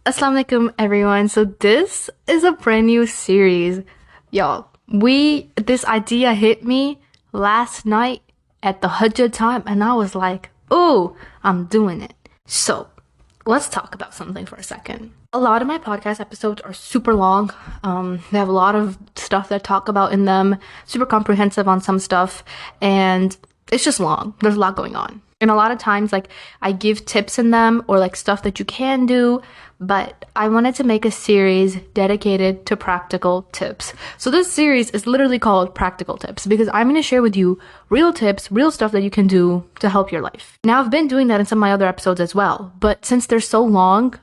Assalamualaikum everyone. So this is a brand new series. Y'all, this idea hit me last night at the Hajj time and I was like, "Ooh, I'm doing it." So, let's talk about something for a second. A lot of my podcast episodes are super long. They have a lot of stuff that I talk about in them, super comprehensive on some stuff, and it's just long. There's a lot going on. And a lot of times, like, I give tips in them or like stuff that you can do, but I wanted to make a series dedicated to practical tips. So this series is literally called Practical Tips because I'm going to share with you real tips, real stuff that you can do to help your life. Now, I've been doing that in some of my other episodes as well, but since they're so long,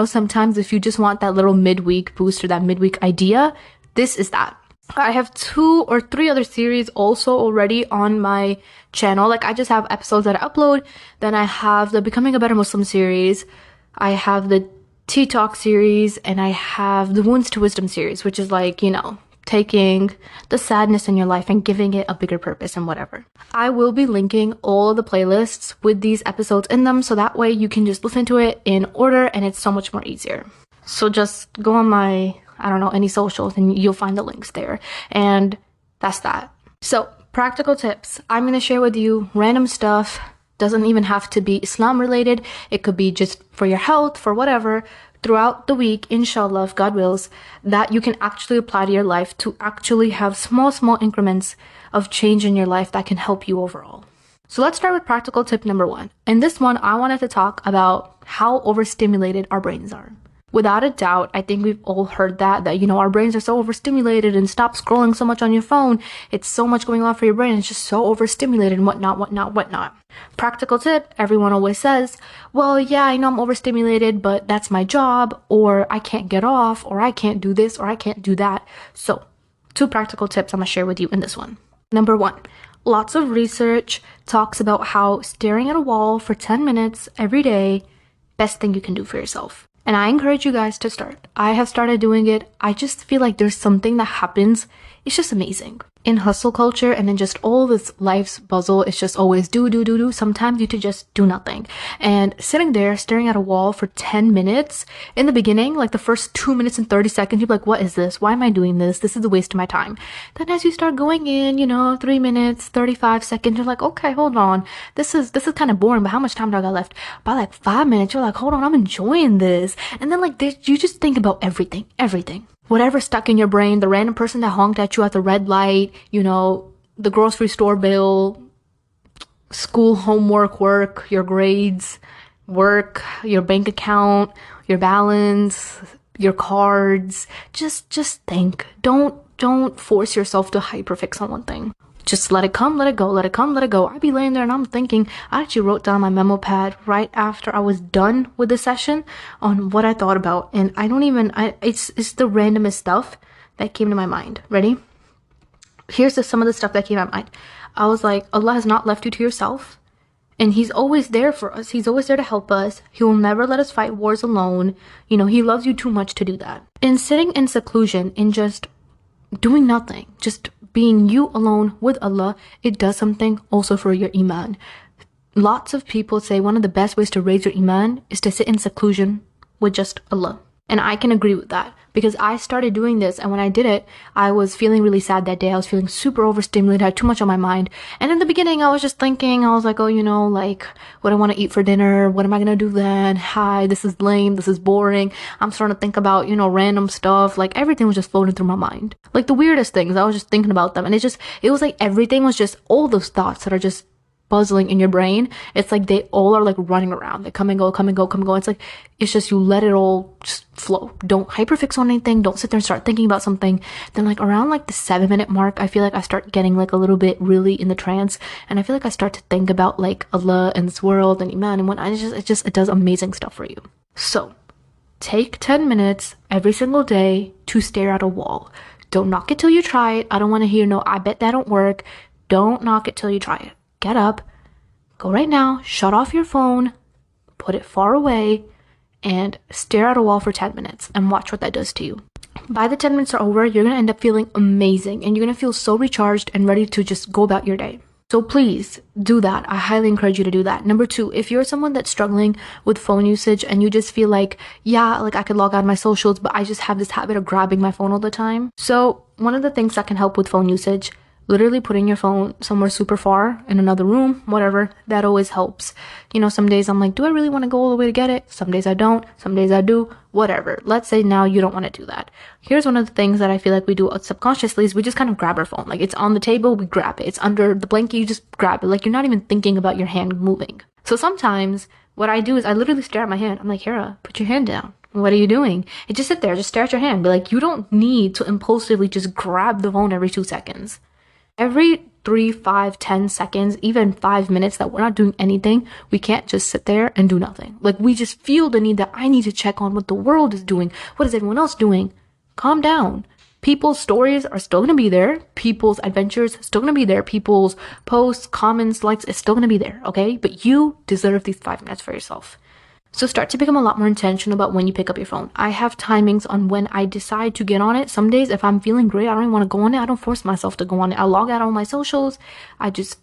sometimes if you just want that little midweek boost or that midweek idea, this is that. I have 2 or 3 other series also already on my channel. Like, I just have episodes that I upload. Then I have the Becoming a Better Muslim series. I have the Tea Talk series. And I have the Wounds to Wisdom series, which is like, taking the sadness in your life and giving it a bigger purpose and whatever. I will be linking all of the playlists with these episodes in them. So that way you can just listen to it in order and it's so much more easier. So just go on my any socials and you'll find the links there. And that's that. So, practical tips. I'm going to share with you random stuff. Doesn't even have to be Islam related. It could be just for your health, for whatever, throughout the week, inshallah, if God wills, that you can actually apply to your life to actually have small increments of change in your life that can help you overall. So let's start with practical tip number 1. In this one, I wanted to talk about how overstimulated our brains are. Without a doubt, I think we've all heard that our brains are so overstimulated and stop scrolling so much on your phone. It's so much going on for your brain. It's just so overstimulated and whatnot. Practical tip, everyone always says, well, yeah, I know I'm overstimulated, but that's my job, or I can't get off, or I can't do this, or I can't do that. So 2 practical tips I'm going to share with you in this one. Number 1, lots of research talks about how staring at a wall for 10 minutes every day, best thing you can do for yourself. And I encourage you guys to start. I have started doing it. I just feel like there's something that happens. It's just amazing. In hustle culture and in just all this life's puzzle, it's just always do. Sometimes you could just do nothing. And sitting there staring at a wall for 10 minutes, in the beginning, like the first 2 minutes and 30 seconds, you're like, what is this? Why am I doing this? This is a waste of my time. Then as you start going in, 3 minutes, 35 seconds, you're like, okay, hold on. This is kind of boring, but how much time do I got left? By like 5 minutes, you're like, hold on, I'm enjoying this. And then you just think about everything. Whatever stuck in your brain, the random person that honked at you at the red light, the grocery store bill, school homework, work, your grades, work, your bank account, your balance, your cards. Just think. Don't force yourself to hyperfix on one thing. Just let it come, let it go, let it come, let it go. I'd be laying there and I'm thinking, I actually wrote down my memo pad right after I was done with the session on what I thought about. And it's the randomest stuff that came to my mind. Ready? Here's some of the stuff that came to my mind. I was like, Allah has not left you to yourself. And He's always there for us. He's always there to help us. He will never let us fight wars alone. He loves you too much to do that. And sitting in seclusion and just doing nothing, just being you alone with Allah, it does something also for your iman. Lots of people say one of the best ways to raise your iman is to sit in seclusion with just Allah. And I can agree with that because I started doing this, and when I did it, I was feeling really sad that day. I was feeling super overstimulated, I had too much on my mind. And in the beginning, I was just thinking, I was like, what do I want to eat for dinner? What am I going to do then? Hi, this is lame. This is boring. I'm starting to think about, random stuff. Like, everything was just floating through my mind. Like, the weirdest things, I was just thinking about them. And it was like everything was just all those thoughts that are just buzzing in your brain. It's like they all are like running around. They come and go. It's just you let it all just flow. Don't hyperfix on anything. Don't sit there and start thinking about something. Then around the 7-minute mark, I feel like I start getting a little bit really in the trance, and I feel like I start to think about Allah and this world and Iman and what it does amazing stuff for you. So take 10 minutes every single day to stare at a wall. Don't knock it till you try it. I don't want to hear no, I bet that don't work. Don't knock it till you try it. Get up, go right now, shut off your phone, put it far away, and stare at a wall for 10 minutes and watch what that does to you. By the 10 minutes are over, you're going to end up feeling amazing and you're going to feel so recharged and ready to just go about your day. So please do that. I highly encourage you to do that. Number two, if you're someone that's struggling with phone usage and you just feel like, yeah, like I could log out of my socials, but I just have this habit of grabbing my phone all the time. So one of the things that can help with phone usage, literally putting your phone somewhere super far in another room, whatever, that always helps. You know, some days I'm like, do I really want to go all the way to get it? Some days I don't. Some days I do. Whatever. Let's say now you don't want to do that. Here's one of the things that I feel like we do subconsciously is we just kind of grab our phone. Like it's on the table, we grab it. It's under the blanket, you just grab it. Like you're not even thinking about your hand moving. So sometimes what I do is I literally stare at my hand. I'm like, Hera, put your hand down. What are you doing? And just sit there, just stare at your hand. Be like, you don't need to impulsively just grab the phone every 2 seconds. Every 3, 5, 10 seconds, even 5 minutes that we're not doing anything, we can't just sit there and do nothing. Like we just feel the need that I need to check on what the world is doing. What is everyone else doing? Calm down. People's stories are still going to be there. People's adventures are still going to be there. People's posts, comments, likes is still going to be there. Okay. But you deserve these 5 minutes for yourself. So start to become a lot more intentional about when you pick up your phone. I have timings on when I decide to get on it. Some days, if I'm feeling great, I don't even want to go on it. I don't force myself to go on it. I log out on my socials. I just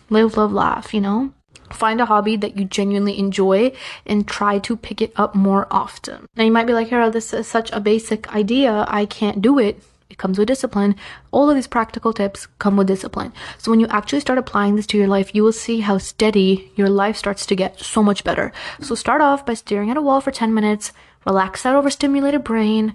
live, love, laugh, you know? Find a hobby that you genuinely enjoy and try to pick it up more often. Now you might be like, Hera, this is such a basic idea. I can't do it. It comes with discipline. All of these practical tips come with discipline. So when you actually start applying this to your life, you will see how steady your life starts to get so much better. So start off by staring at a wall for 10 minutes, relax that overstimulated brain,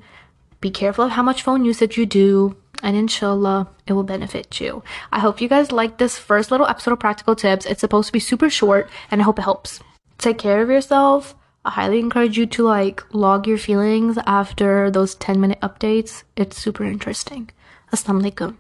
be careful of how much phone usage you do, and inshallah, it will benefit you. I hope you guys liked this first little episode of Practical Tips. It's supposed to be super short, and I hope it helps. Take care of yourself. I highly encourage you to log your feelings after those 10-minute updates. It's super interesting. Assalamu alaikum.